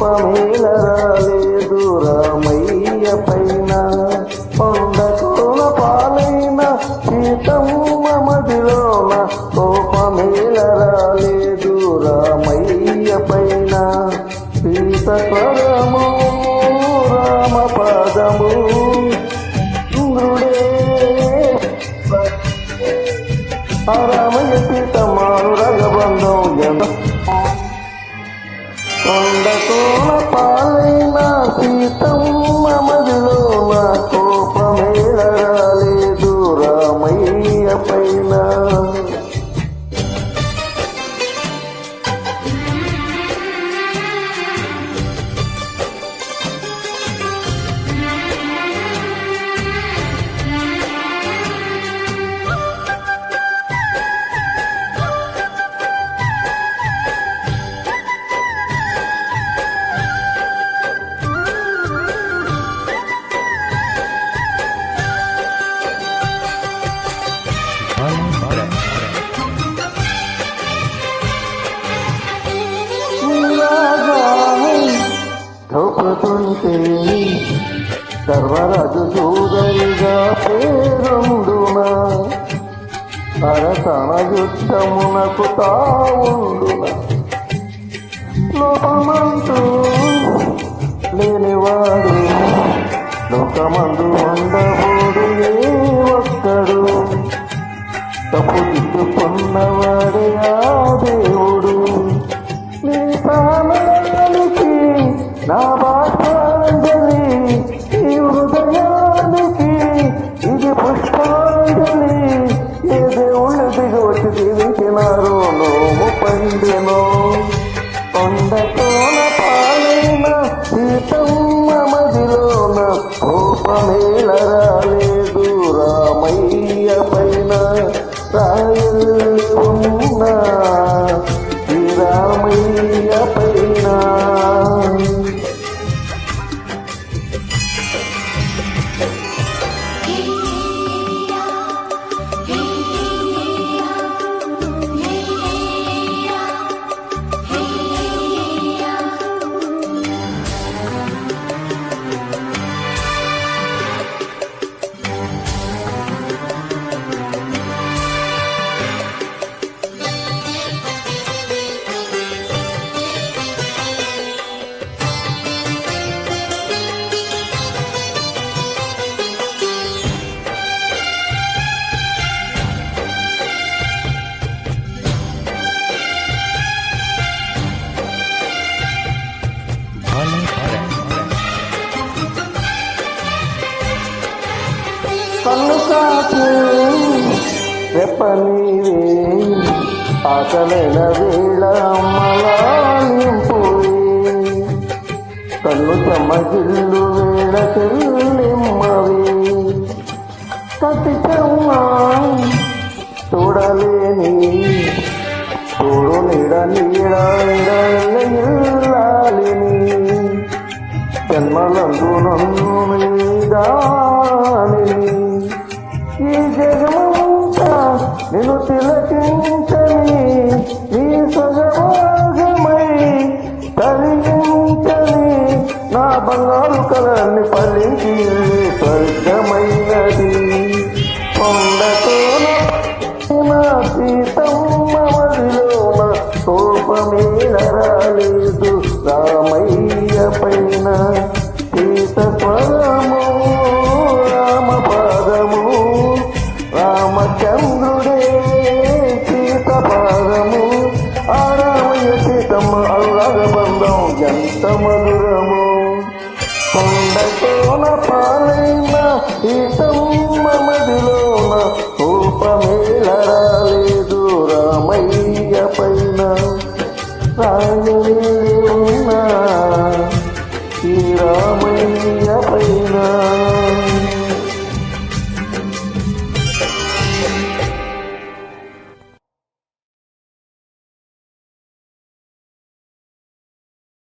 కోపమేలరాలేదు రామయ్య పైన. కొండకోన పాలైన సీతమ్మ మదిలోన కోపమేలరాలేదు రామయ్య పైన. సీత స్వరము రామ పాదము ఇంద్రుడే ఆ రామయ్య సీతమ్మాను రగబంధం ఎంత. కొండకోన పాలైన సీతమ్మ మదిలోన కోపమేలరాలేదు రామయ్య పైన. ద్రౌపదుంటే సర్వరాజు సోదరిగా పేరుండునా అరసన యుద్ధమునకు తావుండునా. లోపమంటూ లేనివాడు లోకమందు ఉండబోడు ఏ ఒక్కడు. తప్పు దిద్దుకున్నవాడే ఆ దేవుడు. నీ ప్రాణానికి నా భాషాంజలి, ఈ హృదయానికి ఇది పుష్పాంజలి. ఏ దేవుళ్ళు దిగవచ్చి దీవించినారో నోము పండెనో. కొండకోన పాలైన సీతమ్మ మదిలోన కోపమేలరాలేదు రామయ్య పైన. రాయల్లి ఉన్న శ్రీరామయ్య పైన. కన్ను కాచి రెప్పనీవే ఆకలైన వేళ అమ్మలాలింపువే. కన్ను చెమ్మగిల్లు వేళ చెల్లిమ్మవే. కతి చెమ్మ చూడలేని చూడు నీడ నీడ ఇల్లాలిని. జన్మలందు నన్ను నీదాలిని. ఈ జగమంతా నిన్ను తిలకించని నీ సజమాగమై తరించని నా బంగారు కలన్ని ఫలించి స్వర్గమైనది. కొండకోన సీతమ్మ మదిలోన కోపమేలరాలేదు రామయ్య పైన. సీత స్వరము రామ పాదము రామచంద్రుడే సీత పాదము. ఆ రామయ్య సీతమ్మ అనురాగ బంధం ఎంత మధురము. కొండకోన పాలైన సీత